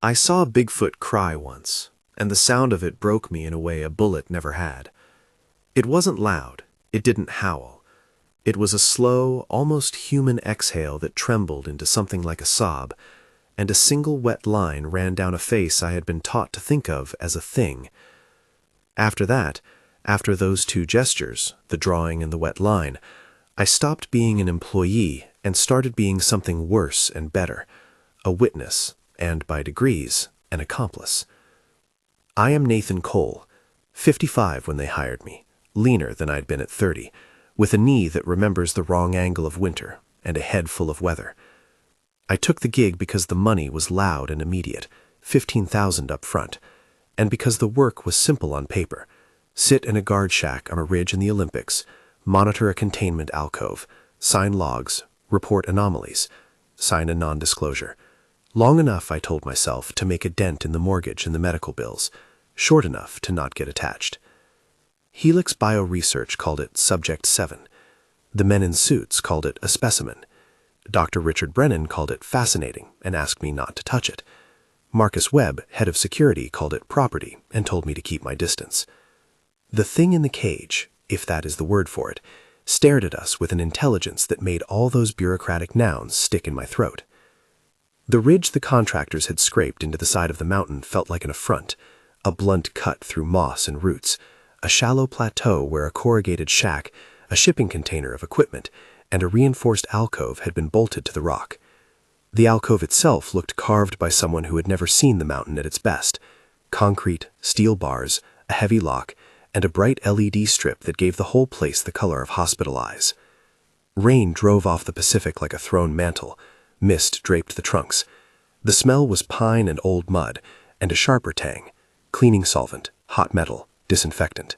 I saw a Bigfoot cry once, and the sound of it broke me in a way a bullet never had. It wasn't loud, it didn't howl. It was a slow, almost human exhale that trembled into something like a sob, and a single wet line ran down a face I had been taught to think of as a thing. After that, after those two gestures, the drawing and the wet line, I stopped being an employee and started being something worse and better, a witness, and by degrees, an accomplice. I am Nathan Cole, 55 when they hired me, leaner than I'd been at 30, with a knee that remembers the wrong angle of winter and a head full of weather. I took the gig because the money was loud and immediate, $15,000 up front, and because the work was simple on paper. Sit in a guard shack on a ridge in the Olympics, monitor a containment alcove, sign logs, report anomalies, sign a non-disclosure. Long enough, I told myself, to make a dent in the mortgage and the medical bills, short enough to not get attached. Helix Bioresearch called it Subject 7. The men in suits called it a specimen. Dr. Richard Brennan called it fascinating and asked me not to touch it. Marcus Webb, head of security, called it property and told me to keep my distance. The thing in the cage, if that is the word for it, stared at us with an intelligence that made all those bureaucratic nouns stick in my throat. The ridge the contractors had scraped into the side of the mountain felt like an affront, a blunt cut through moss and roots, a shallow plateau where a corrugated shack, a shipping container of equipment, and a reinforced alcove had been bolted to the rock. The alcove itself looked carved by someone who had never seen the mountain at its best. Concrete, steel bars, a heavy lock, and a bright LED strip that gave the whole place the color of hospital eyes. Rain drove off the Pacific like a thrown mantle. Mist draped the trunks. The smell was pine and old mud, and a sharper tang, cleaning solvent, hot metal, disinfectant.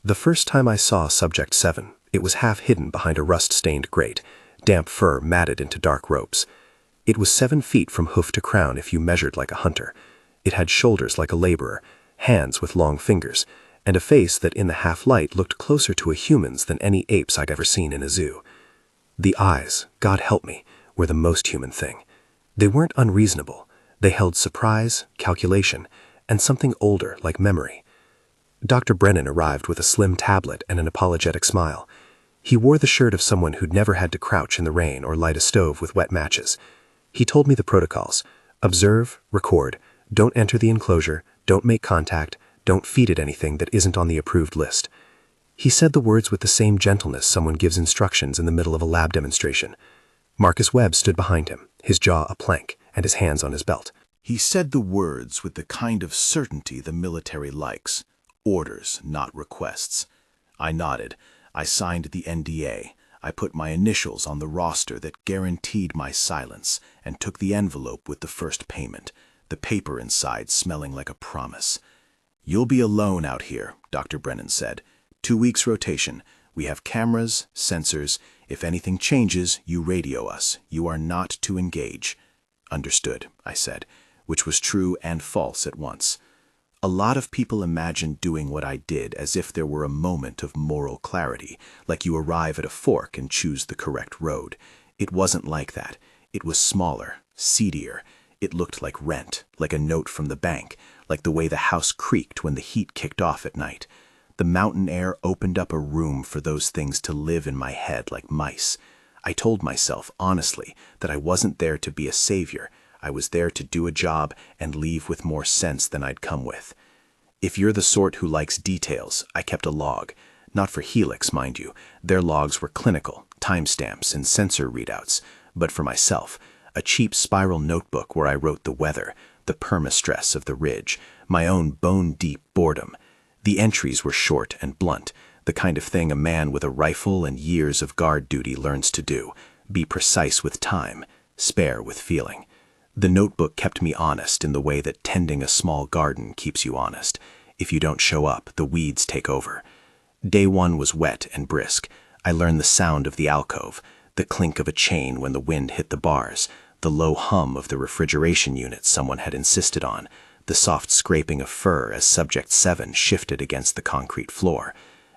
The first time I saw Subject 7, it was half hidden behind a rust-stained grate, damp fur matted into dark ropes. It was 7 feet from hoof to crown if you measured like a hunter. It had shoulders like a laborer, hands with long fingers, and a face that in the half-light looked closer to a human's than any apes I'd ever seen in a zoo. The eyes, God help me, were the most human thing. They weren't unreasonable. They held surprise, calculation, and something older like memory. Dr. Brennan arrived with a slim tablet and an apologetic smile. He wore the shirt of someone who'd never had to crouch in the rain or light a stove with wet matches. He told me the protocols. Observe, record, don't enter the enclosure, don't make contact, don't feed it anything that isn't on the approved list. He said the words with the same gentleness someone gives instructions in the middle of a lab demonstration. Marcus Webb stood behind him, his jaw a plank and his hands on his belt. He said the words with the kind of certainty the military likes. Orders, not requests. I nodded. I signed the NDA. I put my initials on the roster that guaranteed my silence and took the envelope with the first payment, the paper inside smelling like a promise. "You'll be alone out here," Dr. Brennan said. 2 weeks rotation. We have cameras, sensors. If anything changes, you radio us. You are not to engage. "Understood," I said, which was true and false at once. A lot of people imagine doing what I did as if there were a moment of moral clarity, like you arrive at a fork and choose the correct road. It wasn't like that. It was smaller, seedier. It looked like rent, like a note from the bank, like the way the house creaked when the heat kicked off at night. The mountain air opened up a room for those things to live in my head like mice. I told myself, honestly, that I wasn't there to be a savior. I was there to do a job and leave with more sense than I'd come with. If you're the sort who likes details, I kept a log. Not for Helix, mind you. Their logs were clinical, timestamps and sensor readouts. But for myself, a cheap spiral notebook where I wrote the weather, the perma-stress of the ridge, my own bone-deep boredom. The entries were short and blunt, the kind of thing a man with a rifle and years of guard duty learns to do. Be precise with time, spare with feeling. The notebook kept me honest in the way that tending a small garden keeps you honest. If you don't show up, the weeds take over. Day 1 was wet and brisk. I learned the sound of the alcove, the clink of a chain when the wind hit the bars, the low hum of the refrigeration unit someone had insisted on, the soft scraping of fur as Subject 7 shifted against the concrete floor.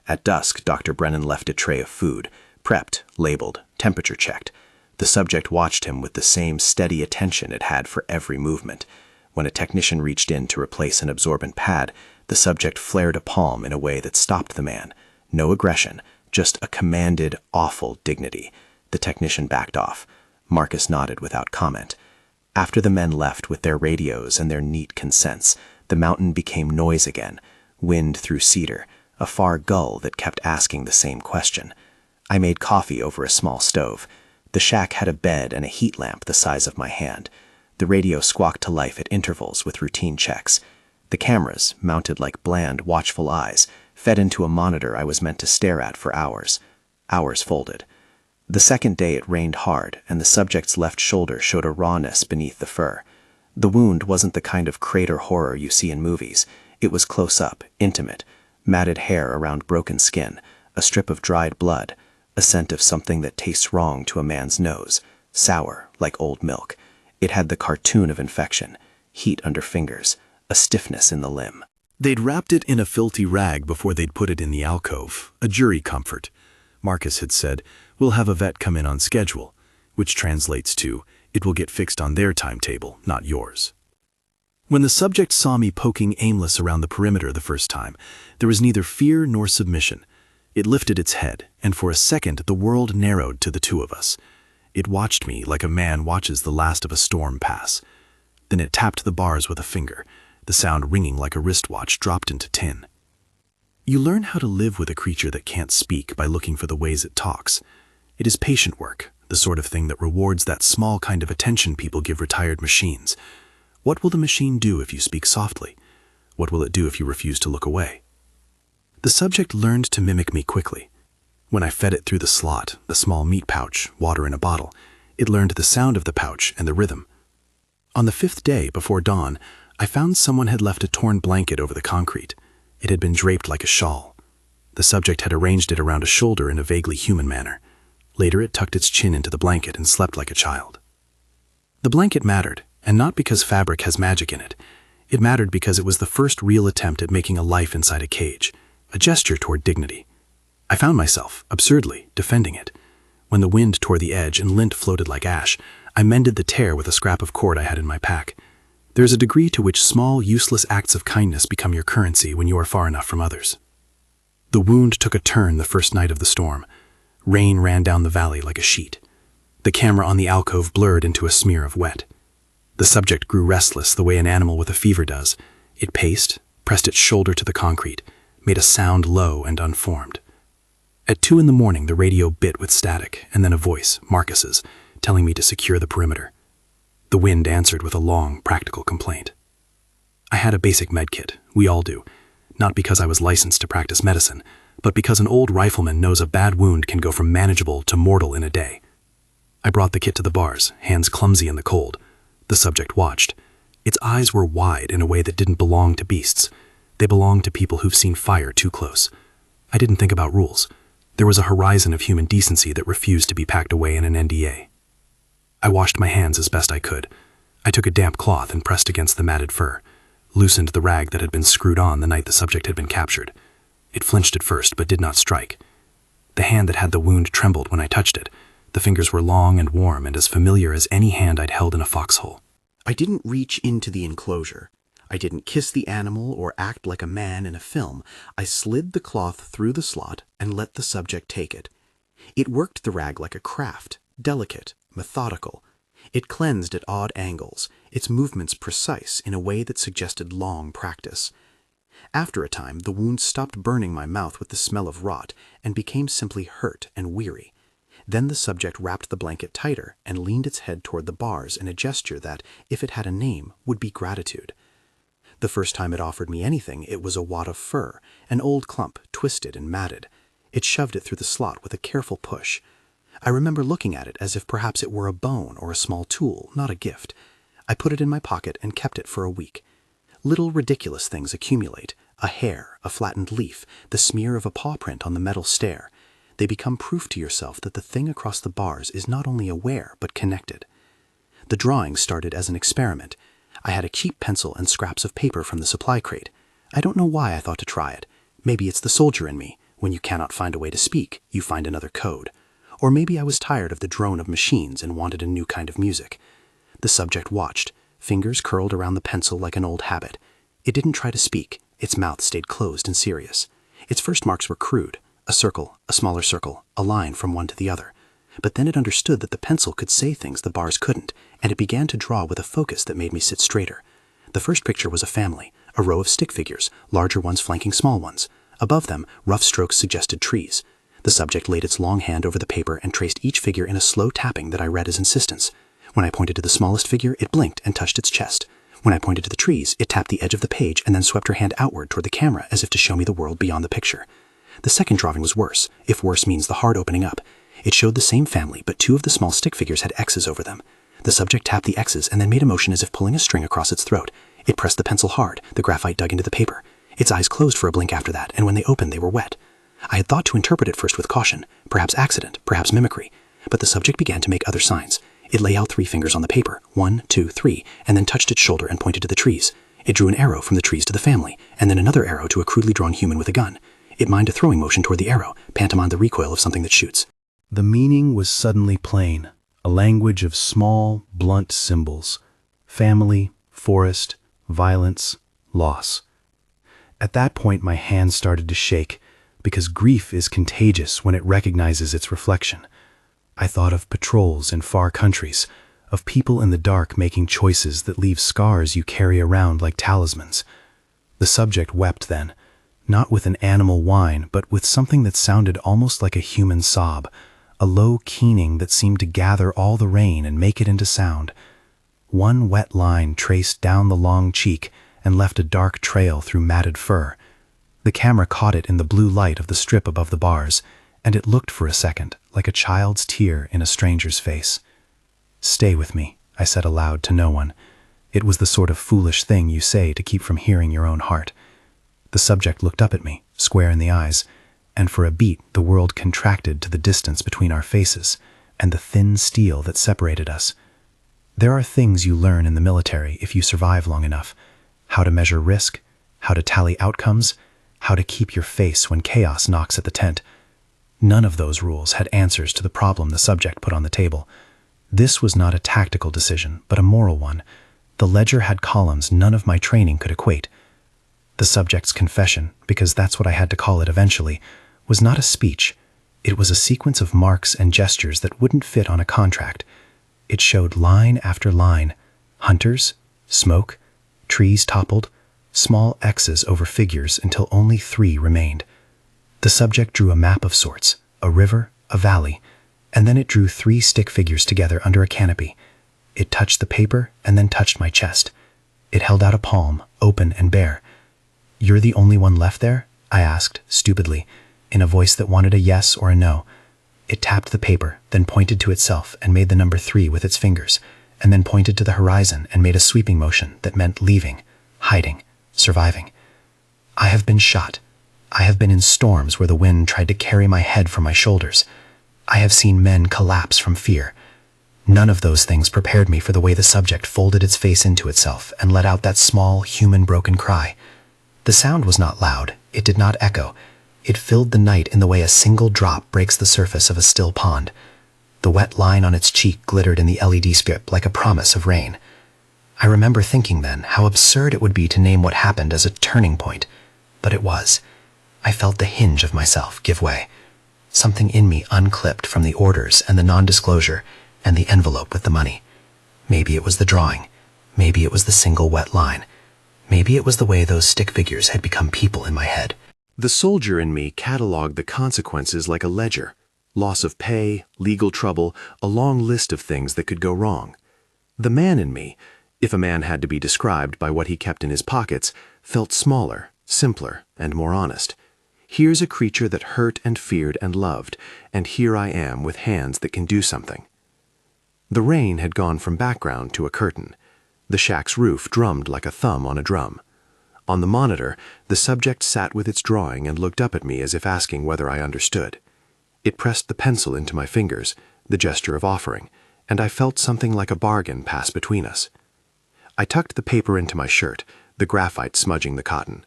At dusk, Dr. Brennan left a tray of food, prepped, labeled, temperature checked. The subject watched him with the same steady attention it had for every movement. When a technician reached in to replace an absorbent pad, the subject flared a palm in a way that stopped the man. No aggression, just a commanded, awful dignity. The technician backed off. Marcus nodded without comment. After the men left with their radios and their neat consents, the mountain became noise again, wind through cedar, a far gull that kept asking the same question. I made coffee over a small stove. The shack had a bed and a heat lamp the size of my hand. The radio squawked to life at intervals with routine checks. The cameras, mounted like bland, watchful eyes, fed into a monitor I was meant to stare at for hours. Hours folded. The second day it rained hard, and the subject's left shoulder showed a rawness beneath the fur. The wound wasn't the kind of crater horror you see in movies. It was close up, intimate, matted hair around broken skin, a strip of dried blood, a scent of something that tastes wrong to a man's nose, sour, like old milk. It had the cartoon of infection, heat under fingers, a stiffness in the limb. They'd wrapped it in a filthy rag before they'd put it in the alcove, a jury comfort. Marcus had said, "We'll have a vet come in on schedule," which translates to, "It will get fixed on their timetable, not yours." When the subject saw me poking aimless around the perimeter the first time, there was neither fear nor submission. It lifted its head, and for a second the world narrowed to the two of us. It watched me like a man watches the last of a storm pass. Then it tapped the bars with a finger, the sound ringing like a wristwatch dropped into tin. You learn how to live with a creature that can't speak by looking for the ways it talks. It is patient work, the sort of thing that rewards that small kind of attention people give retired machines. What will the machine do if you speak softly? What will it do if you refuse to look away? The subject learned to mimic me quickly. When I fed it through the slot, the small meat pouch, water in a bottle, it learned the sound of the pouch and the rhythm. On the 5th day, before dawn, I found someone had left a torn blanket over the concrete. It had been draped like a shawl. The subject had arranged it around a shoulder in a vaguely human manner. Later it tucked its chin into the blanket and slept like a child. The blanket mattered, and not because fabric has magic in it. It mattered because it was the first real attempt at making a life inside a cage, a gesture toward dignity. I found myself, absurdly, defending it. When the wind tore the edge and lint floated like ash, I mended the tear with a scrap of cord I had in my pack. There is a degree to which small, useless acts of kindness become your currency when you are far enough from others. The wound took a turn the first night of the storm. Rain ran down the valley like a sheet. The camera on the alcove blurred into a smear of wet. The subject grew restless the way an animal with a fever does. It paced, pressed its shoulder to the concrete, made a sound low and unformed. At 2 a.m, the radio bit with static, and then a voice, Marcus's, telling me to secure the perimeter. The wind answered with a long, practical complaint. I had a basic med kit, we all do, not because I was licensed to practice medicine, but because an old rifleman knows a bad wound can go from manageable to mortal in a day. I brought the kit to the bars, hands clumsy in the cold. The subject watched. Its eyes were wide in a way that didn't belong to beasts. They belonged to people who've seen fire too close. I didn't think about rules. There was a horizon of human decency that refused to be packed away in an NDA. I washed my hands as best I could. I took a damp cloth and pressed against the matted fur, loosened the rag that had been screwed on the night the subject had been captured. It flinched at first, but did not strike. The hand that had the wound trembled when I touched it. The fingers were long and warm and as familiar as any hand I'd held in a foxhole. I didn't reach into the enclosure. I didn't kiss the animal or act like a man in a film. I slid the cloth through the slot and let the subject take it. It worked the rag like a craft, delicate, methodical. It cleansed at odd angles, its movements precise in a way that suggested long practice. After a time, the wound stopped burning my mouth with the smell of rot and became simply hurt and weary. Then the subject wrapped the blanket tighter and leaned its head toward the bars in a gesture that, if it had a name, would be gratitude. The first time it offered me anything, it was a wad of fur, an old clump, twisted and matted. It shoved it through the slot with a careful push. I remember looking at it as if perhaps it were a bone or a small tool, not a gift. I put it in my pocket and kept it for a week. Little ridiculous things accumulate. A hair, a flattened leaf, the smear of a paw print on the metal stair. They become proof to yourself that the thing across the bars is not only aware, but connected. The drawing started as an experiment. I had a cheap pencil and scraps of paper from the supply crate. I don't know why I thought to try it. Maybe it's the soldier in me. When you cannot find a way to speak, you find another code. Or maybe I was tired of the drone of machines and wanted a new kind of music. The subject watched, fingers curled around the pencil like an old habit. It didn't try to speak. Its mouth stayed closed and serious. Its first marks were crude: a circle, a smaller circle, a line from one to the other. But then it understood that the pencil could say things the bars couldn't, and it began to draw with a focus that made me sit straighter. The first picture was a family, a row of stick figures, larger ones flanking small ones. Above them, rough strokes suggested trees. The subject laid its long hand over the paper and traced each figure in a slow tapping that I read as insistence. When I pointed to the smallest figure, it blinked and touched its chest. When I pointed to the trees, it tapped the edge of the page and then swept her hand outward toward the camera as if to show me the world beyond the picture. The second drawing was worse, if worse means the heart opening up. It showed the same family, but two of the small stick figures had X's over them. The subject tapped the X's and then made a motion as if pulling a string across its throat. It pressed the pencil hard. The graphite dug into the paper. Its eyes closed for a blink after that, and when they opened, they were wet. I had thought to interpret it first with caution, perhaps accident, perhaps mimicry, but the subject began to make other signs. It lay out 3 fingers on the paper, 1, 2, 3, and then touched its shoulder and pointed to the trees. It drew an arrow from the trees to the family, and then another arrow to a crudely drawn human with a gun. It mimed a throwing motion toward the arrow, pantomimed the recoil of something that shoots. The meaning was suddenly plain, a language of small, blunt symbols: family, forest, violence, loss. At that point, my hands started to shake, because grief is contagious when it recognizes its reflection. I thought of patrols in far countries, of people in the dark making choices that leave scars you carry around like talismans. The subject wept then, not with an animal whine, but with something that sounded almost like a human sob, a low keening that seemed to gather all the rain and make it into sound. One wet line traced down the long cheek and left a dark trail through matted fur. The camera caught it in the blue light of the strip above the bars, and it looked for a second like a child's tear in a stranger's face. "Stay with me," I said aloud to no one. It was the sort of foolish thing you say to keep from hearing your own heart. The subject looked up at me, square in the eyes, and for a beat the world contracted to the distance between our faces and the thin steel that separated us. There are things you learn in the military if you survive long enough: how to measure risk, how to tally outcomes, how to keep your face when chaos knocks at the tent. None of those rules had answers to the problem the subject put on the table. This was not a tactical decision, but a moral one. The ledger had columns none of my training could equate. The subject's confession, because that's what I had to call it eventually, was not a speech. It was a sequence of marks and gestures that wouldn't fit on a contract. It showed line after line: hunters, smoke, trees toppled, small X's over figures until only 3 remained. The subject drew a map of sorts, a river, a valley, and then it drew 3 stick figures together under a canopy. It touched the paper and then touched my chest. It held out a palm, open and bare. "You're the only one left there?" I asked, stupidly, in a voice that wanted a yes or a no. It tapped the paper, then pointed to itself and made the number 3 with its fingers, and then pointed to the horizon and made a sweeping motion that meant leaving, hiding, surviving. I have been shot. I have been in storms where the wind tried to carry my head from my shoulders. I have seen men collapse from fear. None of those things prepared me for the way the subject folded its face into itself and let out that small, human broken cry. The sound was not loud. It did not echo. It filled the night in the way a single drop breaks the surface of a still pond. The wet line on its cheek glittered in the LED strip like a promise of rain. I remember thinking then how absurd it would be to name what happened as a turning point, but it was. I felt the hinge of myself give way. Something in me unclipped from the orders and the non-disclosure and the envelope with the money. Maybe it was the drawing. Maybe it was the single wet line. Maybe it was the way those stick figures had become people in my head. The soldier in me cataloged the consequences like a ledger: loss of pay, legal trouble, a long list of things that could go wrong. The man in me, if a man had to be described by what he kept in his pockets, felt smaller, simpler, and more honest. Here's a creature that hurt and feared and loved, and here I am with hands that can do something. The rain had gone from background to a curtain. The shack's roof drummed like a thumb on a drum. On the monitor, the subject sat with its drawing and looked up at me as if asking whether I understood. It pressed the pencil into my fingers, the gesture of offering, and I felt something like a bargain pass between us. I tucked the paper into my shirt, the graphite smudging the cotton.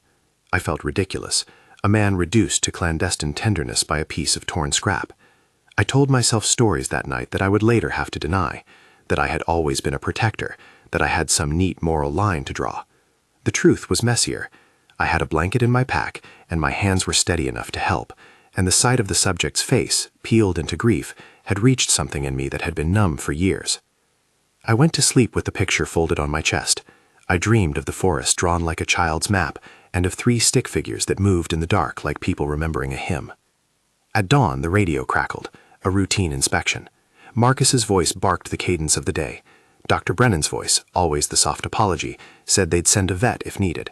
I felt ridiculous, a man reduced to clandestine tenderness by a piece of torn scrap. I told myself stories that night that I would later have to deny, that I had always been a protector, that I had some neat moral line to draw. The truth was messier. I had a blanket in my pack, and my hands were steady enough to help, and the sight of the subject's face, peeled into grief, had reached something in me that had been numb for years. I went to sleep with the picture folded on my chest. I dreamed of the forest drawn like a child's map, and of 3 stick figures that moved in the dark like people remembering a hymn. At dawn, the radio crackled, a routine inspection. Marcus's voice barked the cadence of the day. Dr. Brennan's voice, always the soft apology, said they'd send a vet if needed.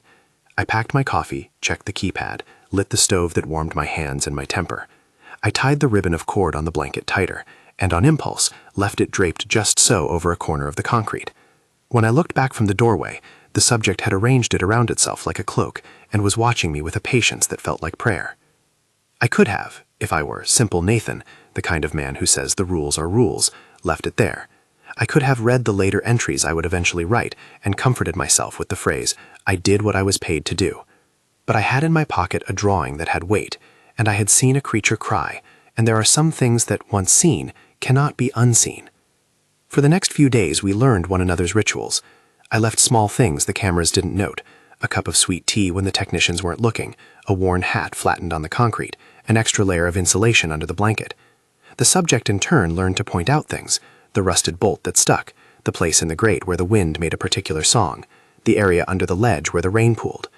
I packed my coffee, checked the keypad, lit the stove that warmed my hands and my temper. I tied the ribbon of cord on the blanket tighter, and on impulse, left it draped just so over a corner of the concrete. When I looked back from the doorway, the subject had arranged it around itself like a cloak and was watching me with a patience that felt like prayer. I could have, if I were simple Nathan, the kind of man who says the rules are rules, left it there. I could have read the later entries I would eventually write and comforted myself with the phrase, "I did what I was paid to do." But I had in my pocket a drawing that had weight, and I had seen a creature cry, and there are some things that, once seen, cannot be unseen. For the next few days we learned one another's rituals. I left small things the cameras didn't note, a cup of sweet tea when the technicians weren't looking, a worn hat flattened on the concrete, an extra layer of insulation under the blanket. The subject in turn learned to point out things, the rusted bolt that stuck, the place in the grate where the wind made a particular song, the area under the ledge where the rain pooled.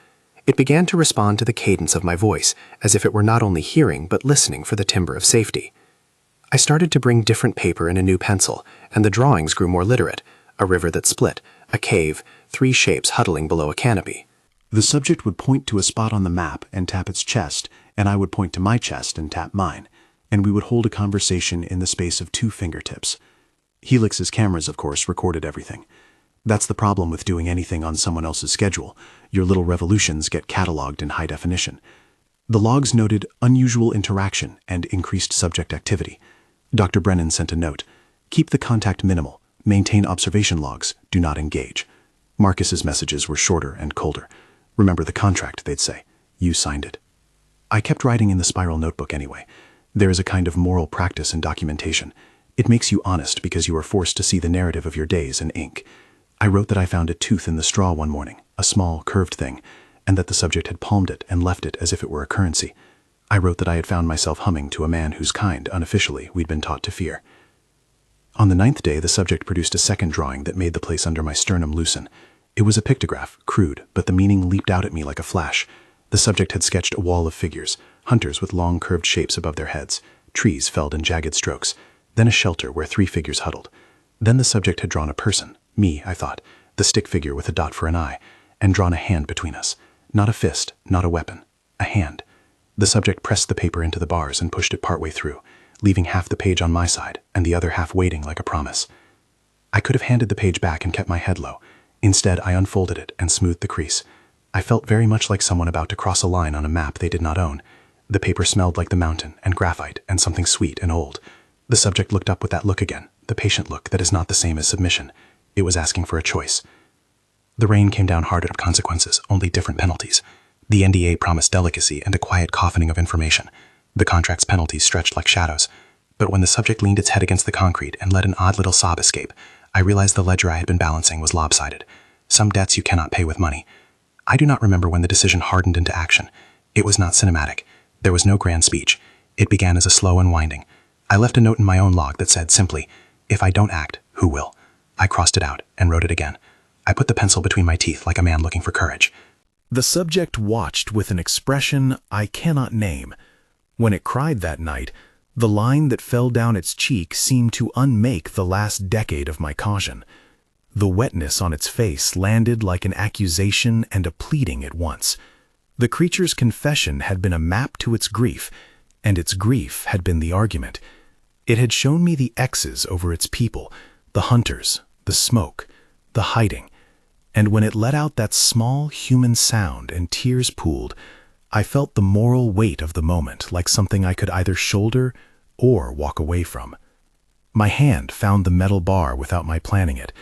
It began to respond to the cadence of my voice, as if it were not only hearing but listening for the timbre of safety. I started to bring different paper and a new pencil, and the drawings grew more literate, a river that split, a cave, 3 shapes huddling below a canopy. The subject would point to a spot on the map and tap its chest, and I would point to my chest and tap mine, and we would hold a conversation in the space of 2 fingertips. Helix's cameras, of course, recorded everything. That's the problem with doing anything on someone else's schedule. Your little revolutions get cataloged in high definition. The logs noted unusual interaction and increased subject activity. Dr. Brennan sent a note. Keep the contact minimal. Maintain observation logs. Do not engage. Marcus's messages were shorter and colder. Remember the contract, they'd say. You signed it. I kept writing in the spiral notebook anyway. There is a kind of moral practice in documentation. It makes you honest because you are forced to see the narrative of your days in ink. I wrote that I found a tooth in the straw one morning, a small, curved thing, and that the subject had palmed it and left it as if it were a currency. I wrote that I had found myself humming to a man whose kind, unofficially, we'd been taught to fear. On the 9th day, the subject produced a second drawing that made the place under my sternum loosen. It was a pictograph, crude, but the meaning leaped out at me like a flash. The subject had sketched a wall of figures, hunters with long curved shapes above their heads, trees felled in jagged strokes, then a shelter where 3 figures huddled. Then the subject had drawn a person, me, I thought, the stick figure with a dot for an eye, and drawn a hand between us. Not a fist, not a weapon, a hand. The subject pressed the paper into the bars and pushed it partway through, leaving half the page on my side and the other half waiting like a promise. I could have handed the page back and kept my head low. Instead, I unfolded it and smoothed the crease. I felt very much like someone about to cross a line on a map they did not own. The paper smelled like the mountain and graphite and something sweet and old. The subject looked up with that look again, the patient look that is not the same as submission. It was asking for a choice. The rain came down hard at consequences, only different penalties. The NDA promised delicacy and a quiet coffening of information. The contract's penalties stretched like shadows. But when the subject leaned its head against the concrete and let an odd little sob escape, I realized the ledger I had been balancing was lopsided. Some debts you cannot pay with money. I do not remember when the decision hardened into action. It was not cinematic. There was no grand speech. It began as a slow unwinding. I left a note in my own log that said simply, "If I don't act, who will?" I crossed it out and wrote it again. I put the pencil between my teeth like a man looking for courage. The subject watched with an expression I cannot name. When it cried that night, the line that fell down its cheek seemed to unmake the last decade of my caution. The wetness on its face landed like an accusation and a pleading at once. The creature's confession had been a map to its grief, and its grief had been the argument. It had shown me the X's over its people, the hunters, the smoke, the hiding. And when it let out that small human sound and tears pooled, I felt the moral weight of the moment like something I could either shoulder or walk away from. My hand found the metal bar without my planning it.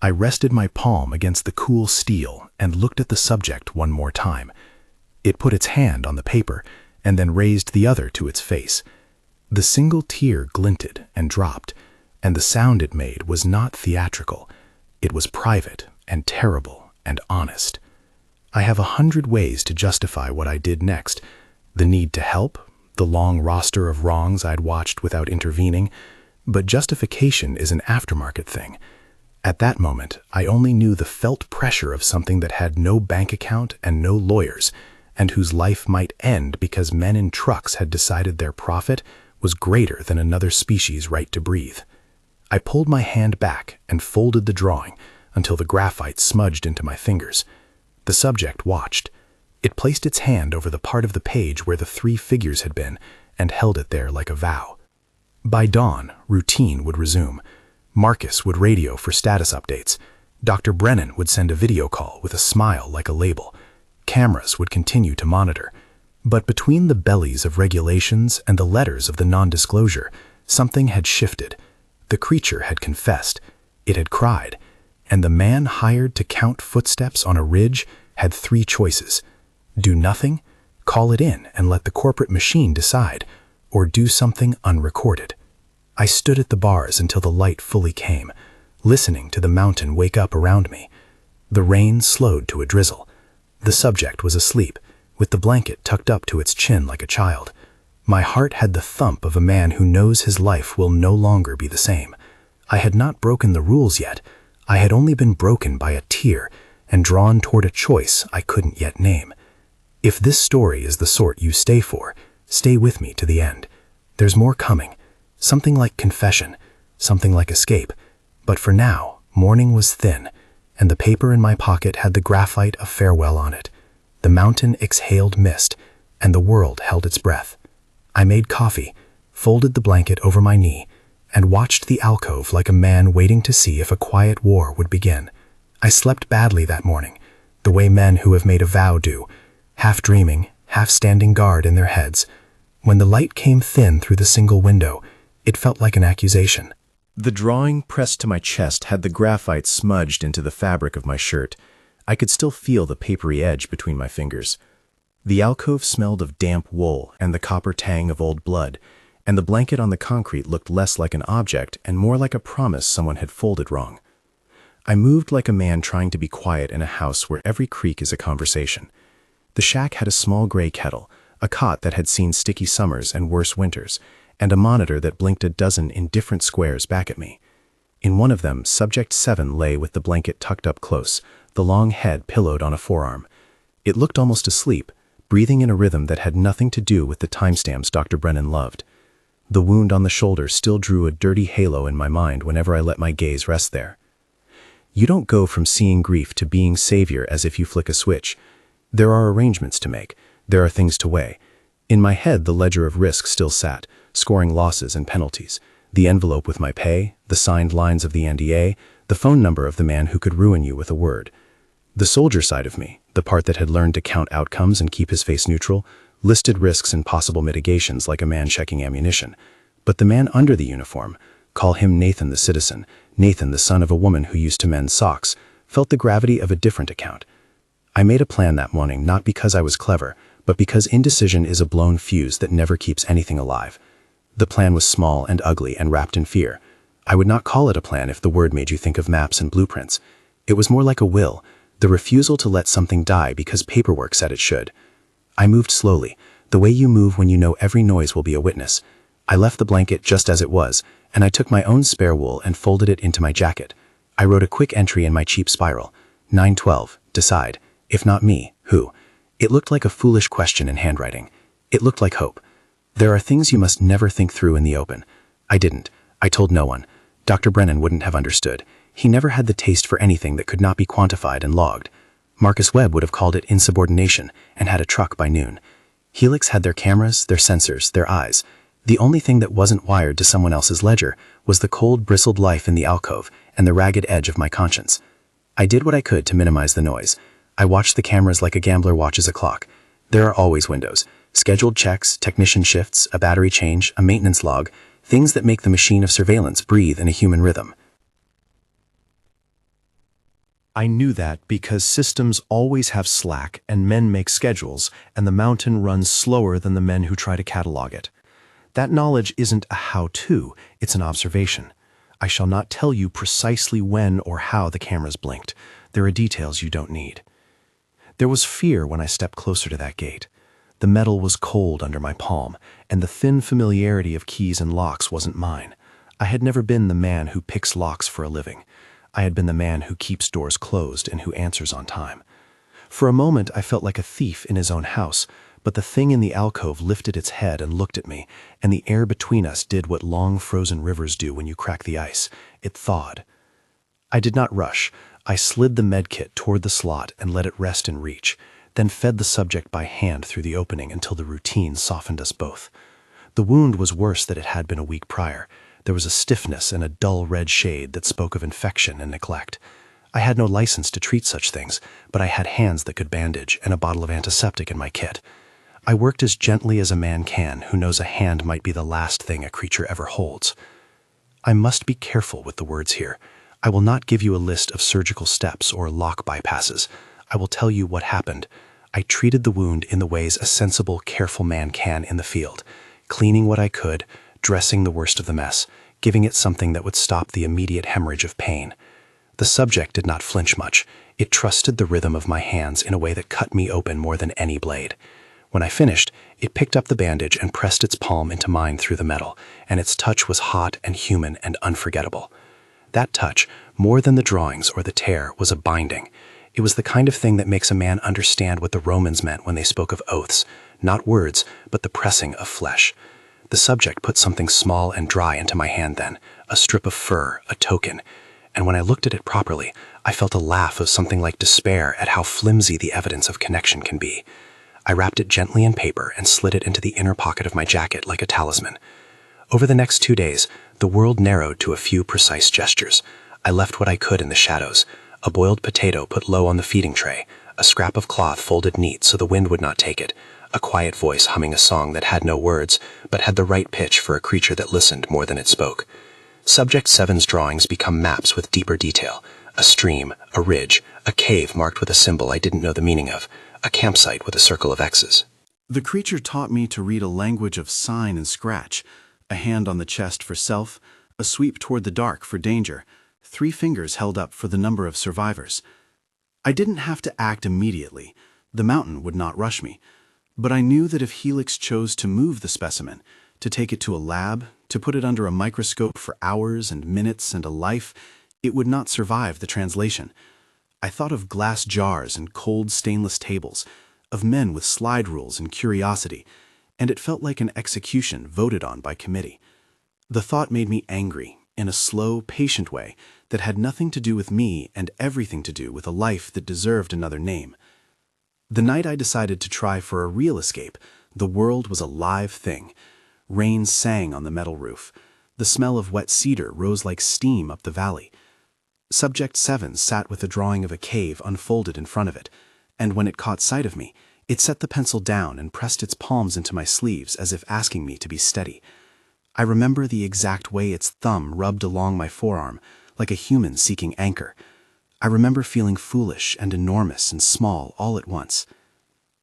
I rested my palm against the cool steel and looked at the subject one more time. It put its hand on the paper and then raised the other to its face. The single tear glinted and dropped, and the sound it made was not theatrical. It was private and terrible and honest. I have 100 ways to justify what I did next. The need to help, the long roster of wrongs I'd watched without intervening, but justification is an aftermarket thing. At that moment, I only knew the felt pressure of something that had no bank account and no lawyers, and whose life might end because men in trucks had decided their profit was greater than another species' right to breathe. I pulled my hand back and folded the drawing until the graphite smudged into my fingers. The subject watched. It placed its hand over the part of the page where the 3 figures had been and held it there like a vow. By dawn, routine would resume. Marcus would radio for status updates. Dr. Brennan would send a video call with a smile like a label. Cameras would continue to monitor. But between the bellies of regulations and the letters of the non-disclosure, something had shifted. The creature had confessed. It had cried. And the man hired to count footsteps on a ridge had 3 choices. Do nothing, call it in and let the corporate machine decide, or do something unrecorded. I stood at the bars until the light fully came, listening to the mountain wake up around me. The rain slowed to a drizzle. The subject was asleep, with the blanket tucked up to its chin like a child. My heart had the thump of a man who knows his life will no longer be the same. I had not broken the rules yet. I had only been broken by a tear and drawn toward a choice I couldn't yet name. If this story is the sort you stay for, stay with me to the end. There's more coming. Something like confession, something like escape. But for now, morning was thin, and the paper in my pocket had the graphite of farewell on it. The mountain exhaled mist, and the world held its breath. I made coffee, folded the blanket over my knee, and watched the alcove like a man waiting to see if a quiet war would begin. I slept badly that morning, the way men who have made a vow do, half dreaming, half standing guard in their heads. When the light came thin through the single window, it felt like an accusation. The drawing pressed to my chest had the graphite smudged into the fabric of my shirt. I could still feel the papery edge between my fingers. The alcove smelled of damp wool and the copper tang of old blood, and the blanket on the concrete looked less like an object and more like a promise someone had folded wrong. I moved like a man trying to be quiet in a house where every creak is a conversation. The shack had a small gray kettle, a cot that had seen sticky summers and worse winters, and a monitor that blinked a dozen indifferent squares back at me. In one of them, Subject 7 lay with the blanket tucked up close, the long head pillowed on a forearm. It looked almost asleep, breathing in a rhythm that had nothing to do with the timestamps Dr. Brennan loved. The wound on the shoulder still drew a dirty halo in my mind whenever I let my gaze rest there. You don't go from seeing grief to being savior as if you flick a switch. There are arrangements to make. There are things to weigh. In my head, the ledger of risk still sat, scoring losses and penalties. The envelope with my pay, the signed lines of the NDA, the phone number of the man who could ruin you with a word. The soldier side of me, the part that had learned to count outcomes and keep his face neutral, listed risks and possible mitigations like a man checking ammunition. But the man under the uniform, call him Nathan the citizen, Nathan the son of a woman who used to mend socks, felt the gravity of a different account. I made a plan that morning not because I was clever, but because indecision is a blown fuse that never keeps anything alive. The plan was small and ugly and wrapped in fear. I would not call it a plan if the word made you think of maps and blueprints. It was more like a will, the refusal to let something die because paperwork said it should. I moved slowly, the way you move when you know every noise will be a witness. I left the blanket just as it was, and I took my own spare wool and folded it into my jacket. I wrote a quick entry in my cheap spiral. 9/12, decide. If not me, who? It looked like a foolish question in handwriting. It looked like hope. There are things you must never think through in the open. I didn't. I told no one. Dr. Brennan wouldn't have understood. He never had the taste for anything that could not be quantified and logged. Marcus Webb would have called it insubordination and had a truck by noon. Helix had their cameras, their sensors, their eyes. The only thing that wasn't wired to someone else's ledger was the cold, bristled life in the alcove and the ragged edge of my conscience. I did what I could to minimize the noise. I watched the cameras like a gambler watches a clock. There are always windows, scheduled checks, technician shifts, a battery change, a maintenance log, things that make the machine of surveillance breathe in a human rhythm. I knew that because systems always have slack and men make schedules, and the mountain runs slower than the men who try to catalog it. That knowledge isn't a how-to, it's an observation. I shall not tell you precisely when or how the cameras blinked. There are details you don't need. There was fear when I stepped closer to that gate. The metal was cold under my palm, and the thin familiarity of keys and locks wasn't mine. I had never been the man who picks locks for a living. I had been the man who keeps doors closed and who answers on time. For a moment, I felt like a thief in his own house, but the thing in the alcove lifted its head and looked at me, and the air between us did what long frozen rivers do when you crack the ice. It thawed. I did not rush. I slid the medkit toward the slot and let it rest in reach, then fed the subject by hand through the opening until the routine softened us both. The wound was worse than it had been a week prior. There was a stiffness and a dull red shade that spoke of infection and neglect. I had no license to treat such things, but I had hands that could bandage and a bottle of antiseptic in my kit. I worked as gently as a man can who knows a hand might be the last thing a creature ever holds. I must be careful with the words here. I will not give you a list of surgical steps or lock bypasses. I will tell you what happened. I treated the wound in the ways a sensible, careful man can in the field, cleaning what I could, dressing the worst of the mess, giving it something that would stop the immediate hemorrhage of pain. The subject did not flinch much. It trusted the rhythm of my hands in a way that cut me open more than any blade. When I finished, it picked up the bandage and pressed its palm into mine through the metal, and its touch was hot and human and unforgettable. That touch, more than the drawings or the tear, was a binding. It was the kind of thing that makes a man understand what the Romans meant when they spoke of oaths, not words, but the pressing of flesh. The subject put something small and dry into my hand then, a strip of fur, a token, and when I looked at it properly, I felt a laugh of something like despair at how flimsy the evidence of connection can be. I wrapped it gently in paper and slid it into the inner pocket of my jacket like a talisman. Over the next 2 days, the world narrowed to a few precise gestures. I left what I could in the shadows: a boiled potato put low on the feeding tray, a scrap of cloth folded neat so the wind would not take it, a quiet voice humming a song that had no words, but had the right pitch for a creature that listened more than it spoke. Subject 7's drawings become maps with deeper detail: a stream, a ridge, a cave marked with a symbol I didn't know the meaning of, a campsite with a circle of X's. The creature taught me to read a language of sign and scratch, a hand on the chest for self, a sweep toward the dark for danger, 3 fingers held up for the number of survivors. I didn't have to act immediately. The mountain would not rush me. But I knew that if Helix chose to move the specimen, to take it to a lab, to put it under a microscope for hours and minutes and a life, it would not survive the translation. I thought of glass jars and cold stainless tables, of men with slide rules and curiosity, and it felt like an execution voted on by committee. The thought made me angry, in a slow, patient way that had nothing to do with me and everything to do with a life that deserved another name. The night I decided to try for a real escape, the world was a live thing. Rain sang on the metal roof. The smell of wet cedar rose like steam up the valley. Subject 7 sat with a drawing of a cave unfolded in front of it, and when it caught sight of me, it set the pencil down and pressed its palms into my sleeves as if asking me to be steady. I remember the exact way its thumb rubbed along my forearm, like a human seeking anchor. I remember feeling foolish and enormous and small all at once.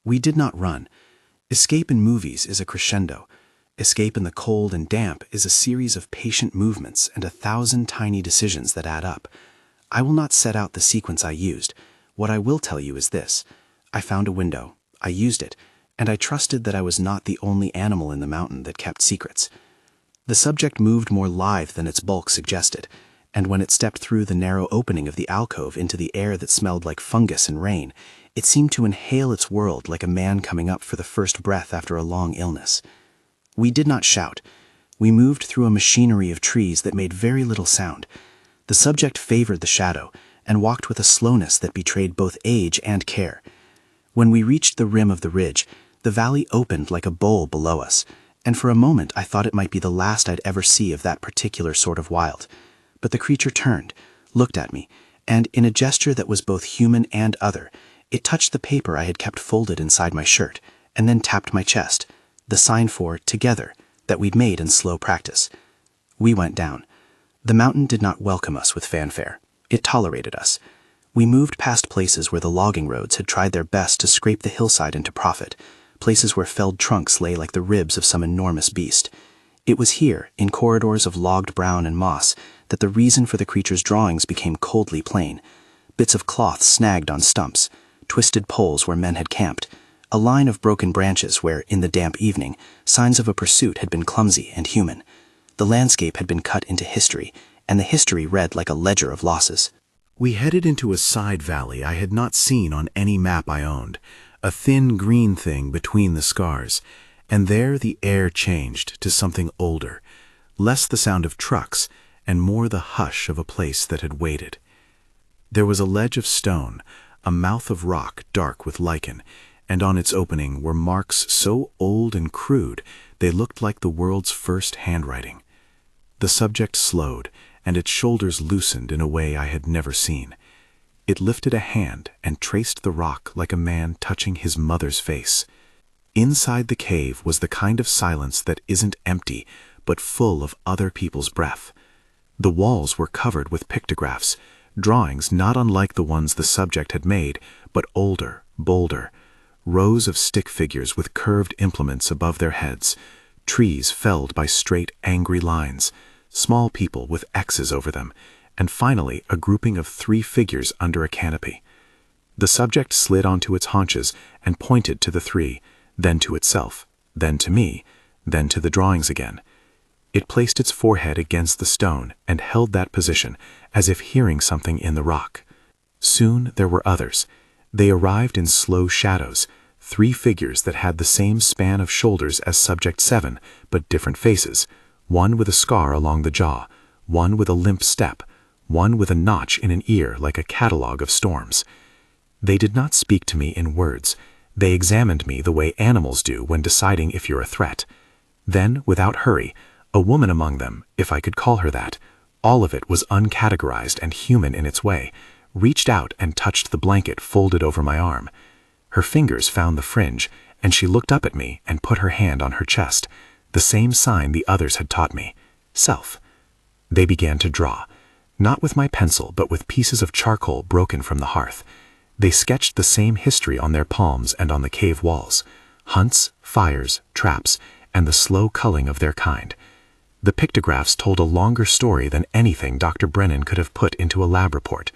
We did not run. Escape in movies is a crescendo. Escape in the cold and damp is a series of patient movements and 1,000 tiny decisions that add up. I will not set out the sequence I used. What I will tell you is this: I found a window, I used it, and I trusted that I was not the only animal in the mountain that kept secrets. The subject moved more lithe than its bulk suggested, and when it stepped through the narrow opening of the alcove into the air that smelled like fungus and rain, it seemed to inhale its world like a man coming up for the first breath after a long illness. We did not shout. We moved through a machinery of trees that made very little sound. The subject favored the shadow and walked with a slowness that betrayed both age and care. When we reached the rim of the ridge, the valley opened like a bowl below us, and for a moment I thought it might be the last I'd ever see of that particular sort of wild. But the creature turned, looked at me, and in a gesture that was both human and other, it touched the paper I had kept folded inside my shirt, and then tapped my chest, the sign for "together" that we'd made in slow practice. We went down. The mountain did not welcome us with fanfare. It tolerated us. We moved past places where the logging roads had tried their best to scrape the hillside into profit, places where felled trunks lay like the ribs of some enormous beast. It was here, in corridors of logged brown and moss, that the reason for the creature's drawings became coldly plain. Bits of cloth snagged on stumps, twisted poles where men had camped, a line of broken branches where, in the damp evening, signs of a pursuit had been clumsy and human. The landscape had been cut into history, and the history read like a ledger of losses. We headed into a side valley I had not seen on any map I owned, a thin green thing between the scars, and there the air changed to something older, less the sound of trucks and more the hush of a place that had waited. There was a ledge of stone, a mouth of rock dark with lichen, and on its opening were marks so old and crude they looked like the world's first handwriting. The subject slowed, and its shoulders loosened in a way I had never seen. It lifted a hand and traced the rock like a man touching his mother's face. Inside the cave was the kind of silence that isn't empty, but full of other people's breath. The walls were covered with pictographs, drawings not unlike the ones the subject had made, but older, bolder. Rows of stick figures with curved implements above their heads, trees felled by straight, angry lines, small people with X's over them, and finally a grouping of 3 figures under a canopy. The subject slid onto its haunches and pointed to the 3, then to itself, then to me, then to the drawings again. It placed its forehead against the stone and held that position, as if hearing something in the rock. Soon there were others. They arrived in slow shadows, 3 figures that had the same span of shoulders as Subject 7, but different faces, one with a scar along the jaw, one with a limp step, one with a notch in an ear like a catalogue of storms. They did not speak to me in words. They examined me the way animals do when deciding if you're a threat. Then, without hurry, a woman among them, if I could call her that, all of it was uncategorized and human in its way, reached out and touched the blanket folded over my arm. Her fingers found the fringe, and she looked up at me and put her hand on her chest, the same sign the others had taught me, self. They began to draw, not with my pencil but with pieces of charcoal broken from the hearth. They sketched the same history on their palms and on the cave walls, hunts, fires, traps, and the slow culling of their kind. The pictographs told a longer story than anything Dr. Brennan could have put into a lab report,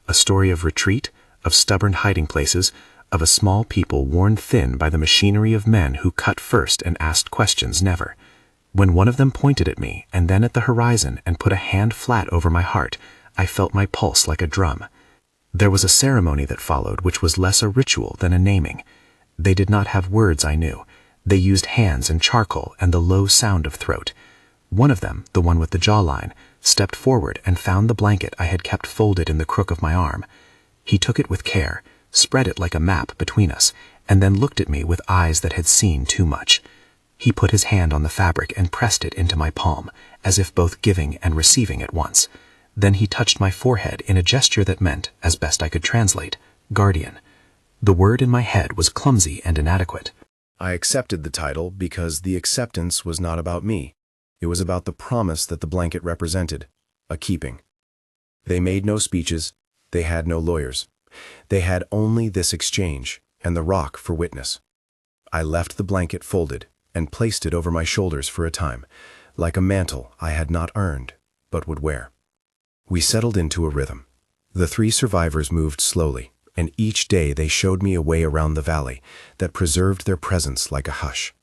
a story of retreat, of stubborn hiding places, of a small people worn thin by the machinery of men who cut first and asked questions never. When one of them pointed at me and then at the horizon and put a hand flat over my heart, I felt my pulse like a drum. There was a ceremony that followed which was less a ritual than a naming. They did not have words I knew. They used hands and charcoal and the low sound of throat. One of them, the one with the jawline, stepped forward and found the blanket I had kept folded in the crook of my arm. He took it with care, spread it like a map between us, and then looked at me with eyes that had seen too much. He put his hand on the fabric and pressed it into my palm, as if both giving and receiving at once. Then he touched my forehead in a gesture that meant, as best I could translate, guardian. The word in my head was clumsy and inadequate. I accepted the title because the acceptance was not about me. It was about the promise that the blanket represented, a keeping. They made no speeches. They had no lawyers. They had only this exchange and the rock for witness. I left the blanket folded and placed it over my shoulders for a time, like a mantle I had not earned, but would wear. We settled into a rhythm. The 3 survivors moved slowly, and each day they showed me a way around the valley that preserved their presence like a hush.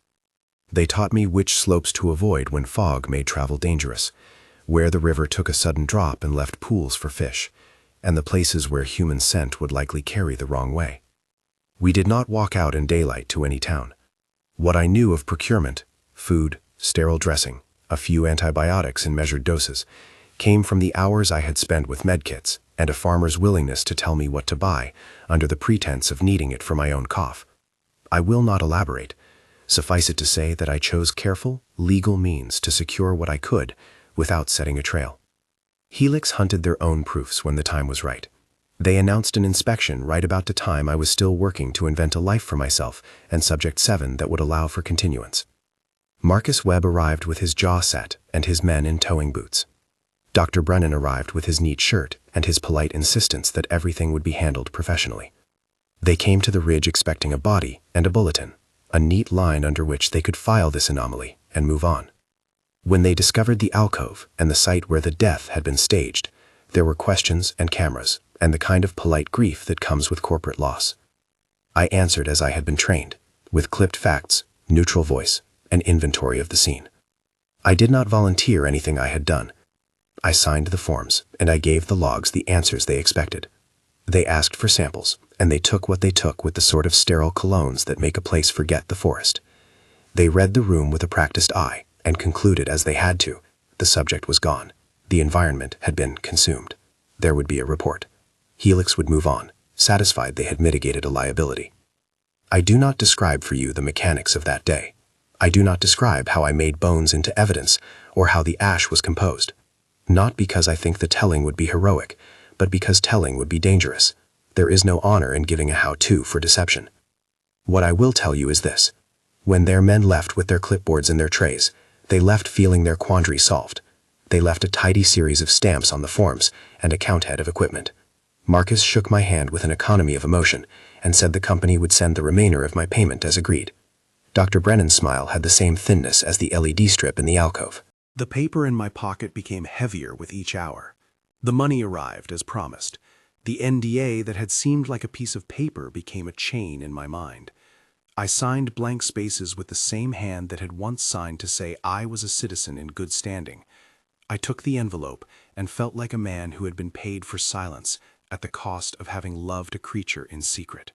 They taught me which slopes to avoid when fog made travel dangerous, where the river took a sudden drop and left pools for fish, and the places where human scent would likely carry the wrong way. We did not walk out in daylight to any town. What I knew of procurement, food, sterile dressing, a few antibiotics in measured doses, came from the hours I had spent with medkits and a farmer's willingness to tell me what to buy under the pretense of needing it for my own cough. I will not elaborate. Suffice it to say that I chose careful, legal means to secure what I could without setting a trail. Helix hunted their own proofs when the time was right. They announced an inspection right about the time I was still working to invent a life for myself and Subject 7 that would allow for continuance. Marcus Webb arrived with his jaw set and his men in towing boots. Dr. Brennan arrived with his neat shirt and his polite insistence that everything would be handled professionally. They came to the ridge expecting a body and a bulletin, a neat line under which they could file this anomaly and move on. When they discovered the alcove and the site where the death had been staged, there were questions and cameras, and the kind of polite grief that comes with corporate loss. I answered as I had been trained, with clipped facts, neutral voice, and inventory of the scene. I did not volunteer anything I had done. I signed the forms, and I gave the logs the answers they expected. They asked for samples, and they took what they took with the sort of sterile colognes that make a place forget the forest. They read the room with a practiced eye, and concluded as they had to. The subject was gone. The environment had been consumed. There would be a report. Helix would move on, satisfied they had mitigated a liability. I do not describe for you the mechanics of that day. I do not describe how I made bones into evidence or how the ash was composed. Not because I think the telling would be heroic, but because telling would be dangerous. There is no honor in giving a how-to for deception. What I will tell you is this. When their men left with their clipboards in their trays, they left feeling their quandary solved. They left a tidy series of stamps on the forms and a count head of equipment. Marcus shook my hand with an economy of emotion and said the company would send the remainder of my payment as agreed. Dr. Brennan's smile had the same thinness as the LED strip in the alcove. The paper in my pocket became heavier with each hour. The money arrived as promised. The NDA that had seemed like a piece of paper became a chain in my mind. I signed blank spaces with the same hand that had once signed to say I was a citizen in good standing. I took the envelope and felt like a man who had been paid for silence at the cost of having loved a creature in secret.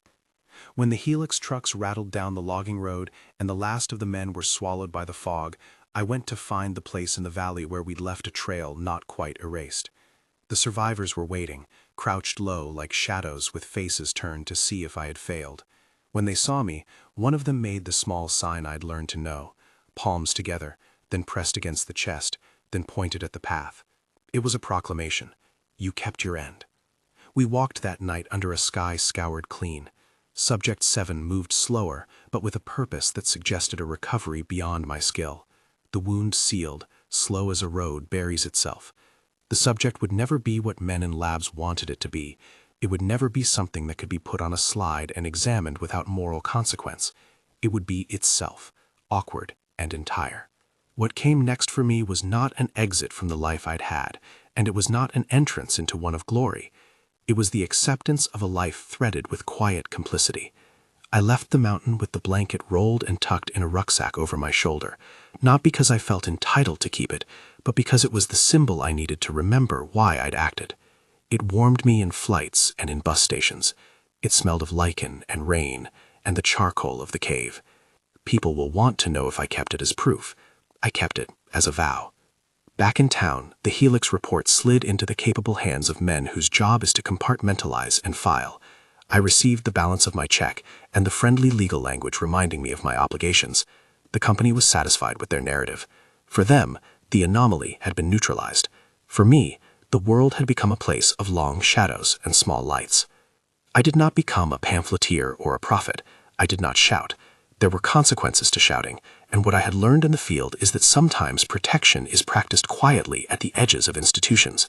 When the Helix trucks rattled down the logging road and the last of the men were swallowed by the fog, I went to find the place in the valley where we'd left a trail not quite erased. The survivors were waiting, crouched low like shadows with faces turned to see if I had failed. When they saw me, one of them made the small sign I'd learned to know, palms together, then pressed against the chest, then pointed at the path. It was a proclamation. You kept your end. We walked that night under a sky scoured clean. Subject 7 moved slower, but with a purpose that suggested a recovery beyond my skill. The wound sealed, slow as a road buries itself. The subject would never be what men in labs wanted it to be. It would never be something that could be put on a slide and examined without moral consequence. It would be itself, awkward and entire. What came next for me was not an exit from the life I'd had, and it was not an entrance into one of glory. It was the acceptance of a life threaded with quiet complicity. I left the mountain with the blanket rolled and tucked in a rucksack over my shoulder, not because I felt entitled to keep it, but because it was the symbol I needed to remember why I'd acted. It warmed me in flights and in bus stations. It smelled of lichen and rain and the charcoal of the cave. People will want to know if I kept it as proof. I kept it as a vow. Back in town, the Helix report slid into the capable hands of men whose job is to compartmentalize and file. I received the balance of my check and the friendly legal language reminding me of my obligations. The company was satisfied with their narrative. For them, the anomaly had been neutralized. For me, the world had become a place of long shadows and small lights. I did not become a pamphleteer or a prophet. I did not shout. There were consequences to shouting, and what I had learned in the field is that sometimes protection is practiced quietly at the edges of institutions.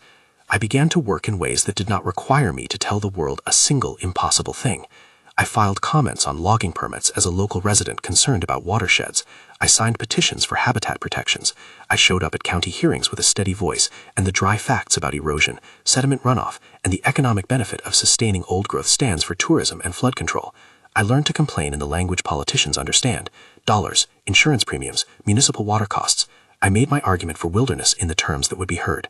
I began to work in ways that did not require me to tell the world a single impossible thing. I filed comments on logging permits as a local resident concerned about watersheds. I signed petitions for habitat protections. I showed up at county hearings with a steady voice and the dry facts about erosion, sediment runoff, and the economic benefit of sustaining old-growth stands for tourism and flood control. I learned to complain in the language politicians understand. Dollars, insurance premiums, municipal water costs. I made my argument for wilderness in the terms that would be heard.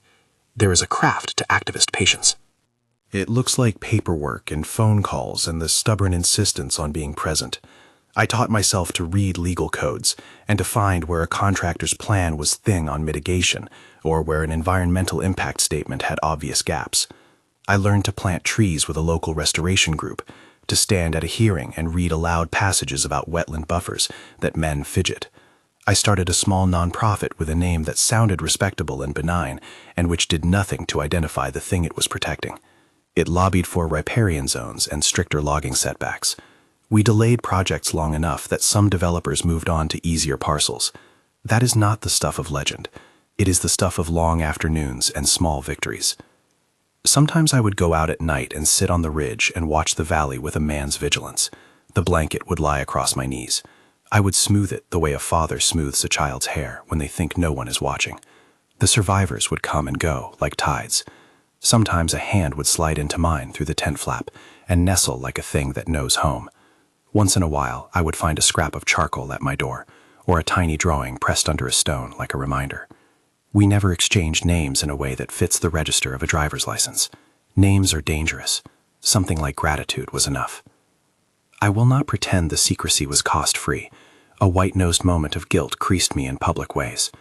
There is a craft to activist patience. It looks like paperwork and phone calls and the stubborn insistence on being present. I taught myself to read legal codes and to find where a contractor's plan was thin on mitigation or where an environmental impact statement had obvious gaps. I learned to plant trees with a local restoration group, to stand at a hearing and read aloud passages about wetland buffers that men fidget. I started a small nonprofit with a name that sounded respectable and benign and which did nothing to identify the thing it was protecting. It lobbied for riparian zones and stricter logging setbacks. We delayed projects long enough that some developers moved on to easier parcels. That is not the stuff of legend. It is the stuff of long afternoons and small victories. Sometimes I would go out at night and sit on the ridge and watch the valley with a man's vigilance. The blanket would lie across my knees. I would smooth it the way a father smooths a child's hair when they think no one is watching. The survivors would come and go like tides. Sometimes a hand would slide into mine through the tent flap and nestle like a thing that knows home. Once in a while, I would find a scrap of charcoal at my door, or a tiny drawing pressed under a stone like a reminder. We never exchanged names in a way that fits the register of a driver's license. Names are dangerous. Something like gratitude was enough. I will not pretend the secrecy was cost-free. A white-nosed moment of guilt creased me in public ways.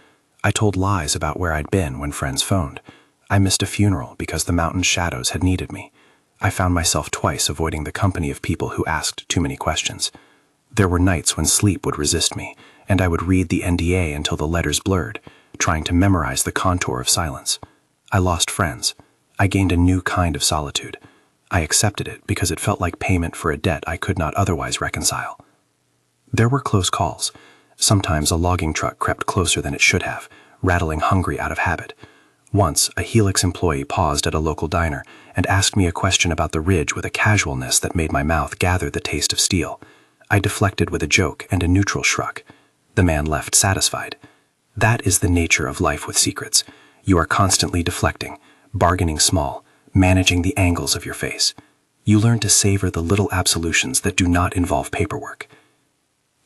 I told lies about where I'd been when friends phoned. I missed a funeral because the mountain shadows had needed me. I found myself twice avoiding the company of people who asked too many questions. There were nights when sleep would resist me, and I would read the NDA until the letters blurred, trying to memorize the contour of silence. I lost friends. I gained a new kind of solitude. I accepted it because it felt like payment for a debt I could not otherwise reconcile. There were close calls. Sometimes a logging truck crept closer than it should have, rattling hungry out of habit. Once, a Helix employee paused at a local diner and asked me a question about the ridge with a casualness that made my mouth gather the taste of steel. I deflected with a joke and a neutral shrug. The man left satisfied. That is the nature of life with secrets. You are constantly deflecting, bargaining small, managing the angles of your face. You learn to savor the little absolutions that do not involve paperwork.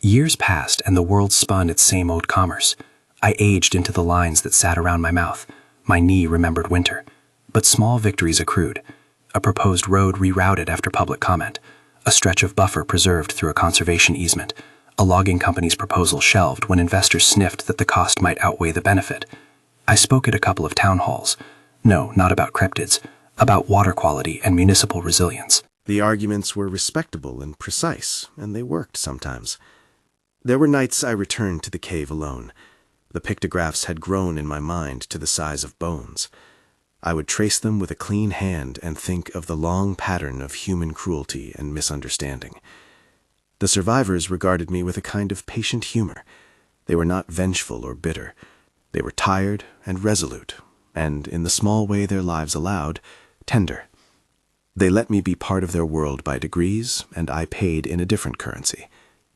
Years passed and the world spun its same old commerce. I aged into the lines that sat around my mouth. My knee remembered winter. But small victories accrued. A proposed road rerouted after public comment. A stretch of buffer preserved through a conservation easement. A logging company's proposal shelved when investors sniffed that the cost might outweigh the benefit. I spoke at a couple of town halls. No, not about cryptids. About water quality and municipal resilience. The arguments were respectable and precise, and they worked sometimes. There were nights I returned to the cave alone. The pictographs had grown in my mind to the size of bones. I would trace them with a clean hand and think of the long pattern of human cruelty and misunderstanding. The survivors regarded me with a kind of patient humor. They were not vengeful or bitter. They were tired and resolute, and, in the small way their lives allowed, tender. They let me be part of their world by degrees, and I paid in a different currency.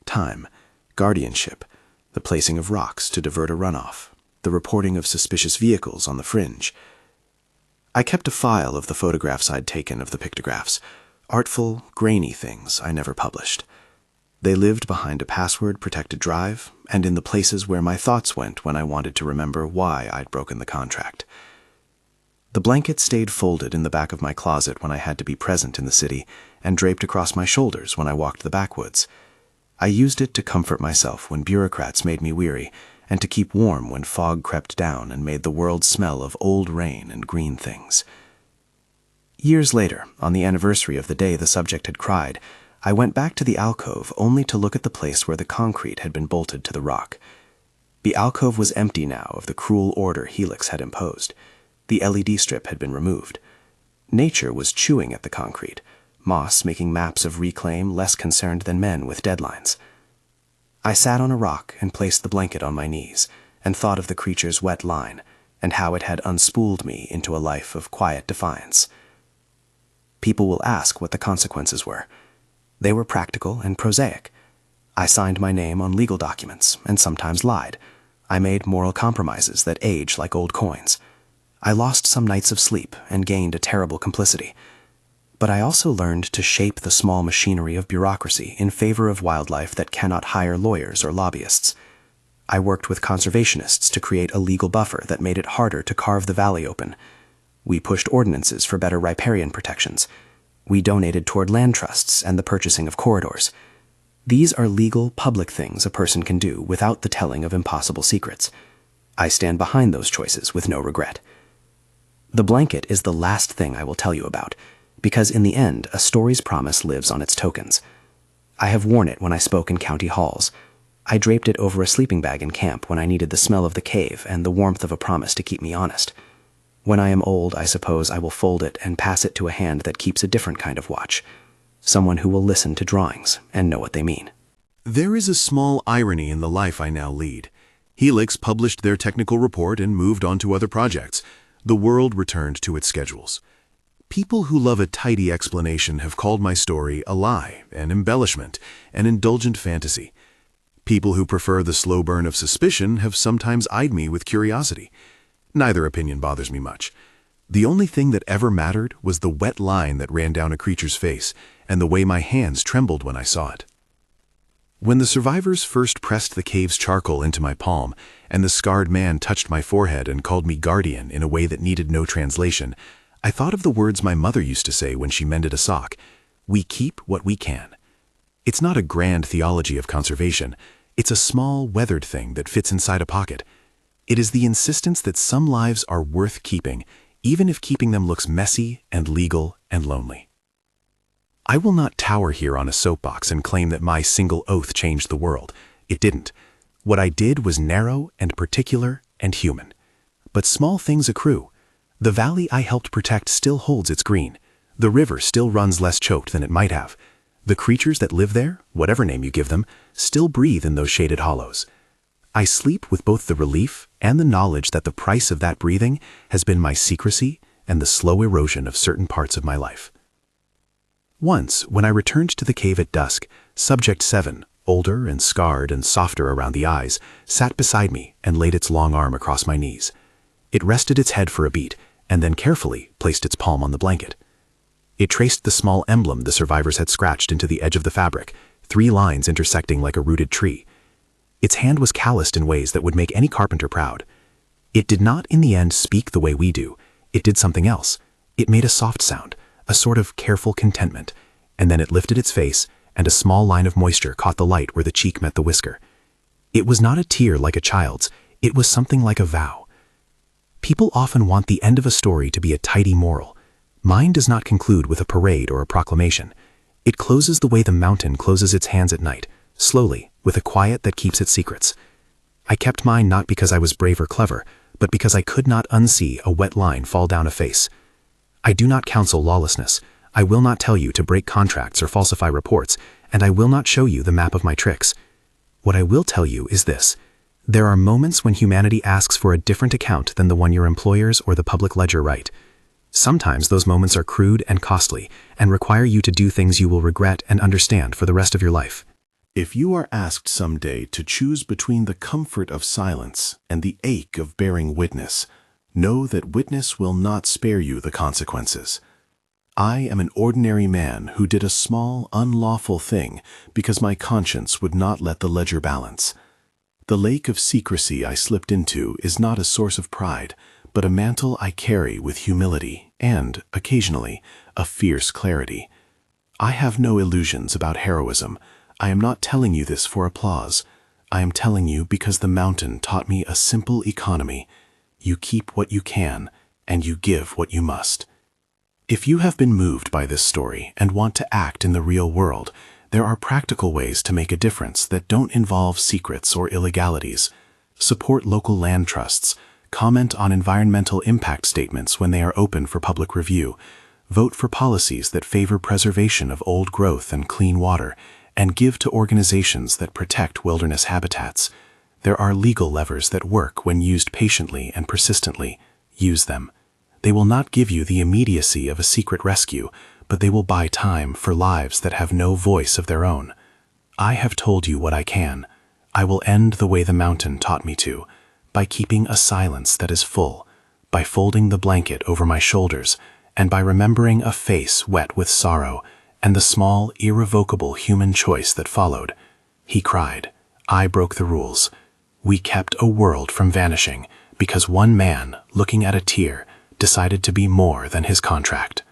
Time, guardianship, the placing of rocks to divert a runoff, the reporting of suspicious vehicles on the fringe. I kept a file of the photographs I'd taken of the pictographs, artful, grainy things I never published. They lived behind a password-protected drive, and in the places where my thoughts went when I wanted to remember why I'd broken the contract. The blanket stayed folded in the back of my closet when I had to be present in the city, and draped across my shoulders when I walked the backwoods. I used it to comfort myself when bureaucrats made me weary, and to keep warm when fog crept down and made the world smell of old rain and green things. Years later, on the anniversary of the day the subject had cried, I went back to the alcove only to look at the place where the concrete had been bolted to the rock. The alcove was empty now of the cruel order Helix had imposed. The LED strip had been removed. Nature was chewing at the concrete, moss making maps of reclaim less concerned than men with deadlines. I sat on a rock and placed the blanket on my knees, and thought of the creature's wet line, and how it had unspooled me into a life of quiet defiance. People will ask what the consequences were. They were practical and prosaic. I signed my name on legal documents, and sometimes lied. I made moral compromises that age like old coins. I lost some nights of sleep and gained a terrible complicity. But I also learned to shape the small machinery of bureaucracy in favor of wildlife that cannot hire lawyers or lobbyists. I worked with conservationists to create a legal buffer that made it harder to carve the valley open. We pushed ordinances for better riparian protections. We donated toward land trusts and the purchasing of corridors. These are legal, public things a person can do without the telling of impossible secrets. I stand behind those choices with no regret. The blanket is the last thing I will tell you about, because in the end, a story's promise lives on its tokens. I have worn it when I spoke in county halls. I draped it over a sleeping bag in camp when I needed the smell of the cave and the warmth of a promise to keep me honest. When I am old, I suppose I will fold it and pass it to a hand that keeps a different kind of watch, someone who will listen to drawings and know what they mean. There is a small irony in the life I now lead. Helix published their technical report and moved on to other projects. The world returned to its schedules. People who love a tidy explanation have called my story a lie, an embellishment, an indulgent fantasy. People who prefer the slow burn of suspicion have sometimes eyed me with curiosity. Neither opinion bothers me much. The only thing that ever mattered was the wet line that ran down a creature's face and the way my hands trembled when I saw it. When the survivors first pressed the cave's charcoal into my palm and the scarred man touched my forehead and called me guardian in a way that needed no translation, I thought of the words my mother used to say when she mended a sock: "We keep what we can." It's not a grand theology of conservation. It's a small, weathered thing that fits inside a pocket. It is the insistence that some lives are worth keeping, even if keeping them looks messy and legal and lonely. I will not tower here on a soapbox and claim that my single oath changed the world. It didn't. What I did was narrow and particular and human. But small things accrue. The valley I helped protect still holds its green. The river still runs less choked than it might have. The creatures that live there, whatever name you give them, still breathe in those shaded hollows. I sleep with both the relief and the knowledge that the price of that breathing has been my secrecy and the slow erosion of certain parts of my life. Once, when I returned to the cave at dusk, Subject 7, older and scarred and softer around the eyes, sat beside me and laid its long arm across my knees. It rested its head for a beat and then carefully placed its palm on the blanket. It traced the small emblem the survivors had scratched into the edge of the fabric, 3 lines intersecting like a rooted tree. Its hand was calloused in ways that would make any carpenter proud. It did not in the end speak the way we do. It did something else. It made a soft sound, a sort of careful contentment, and then it lifted its face, and a small line of moisture caught the light where the cheek met the whisker. It was not a tear like a child's. It was something like a vow. People often want the end of a story to be a tidy moral. Mine does not conclude with a parade or a proclamation. It closes the way the mountain closes its hands at night, slowly, with a quiet that keeps its secrets. I kept mine not because I was brave or clever, but because I could not unsee a wet line fall down a face. I do not counsel lawlessness. I will not tell you to break contracts or falsify reports, and I will not show you the map of my tricks. What I will tell you is this: there are moments when humanity asks for a different account than the one your employers or the public ledger write. Sometimes those moments are crude and costly and require you to do things you will regret and understand for the rest of your life. If you are asked someday to choose between the comfort of silence and the ache of bearing witness, know that witness will not spare you the consequences. I am an ordinary man who did a small, unlawful thing because my conscience would not let the ledger balance. The lake of secrecy I slipped into is not a source of pride, but a mantle I carry with humility and, occasionally, a fierce clarity. I have no illusions about heroism. I am not telling you this for applause. I am telling you because the mountain taught me a simple economy. You keep what you can, and you give what you must. If you have been moved by this story and want to act in the real world, there are practical ways to make a difference that don't involve secrets or illegalities. Support local land trusts. Comment on environmental impact statements when they are open for public review. Vote for policies that favor preservation of old growth and clean water, and give to organizations that protect wilderness habitats. There are legal levers that work when used patiently and persistently. Use them. They will not give you the immediacy of a secret rescue, but they will buy time for lives that have no voice of their own. I have told you what I can. I will end the way the mountain taught me to, by keeping a silence that is full, by folding the blanket over my shoulders, and by remembering a face wet with sorrow and the small, irrevocable human choice that followed. He cried. I broke the rules. We kept a world from vanishing because one man, looking at a tear, decided to be more than his contract.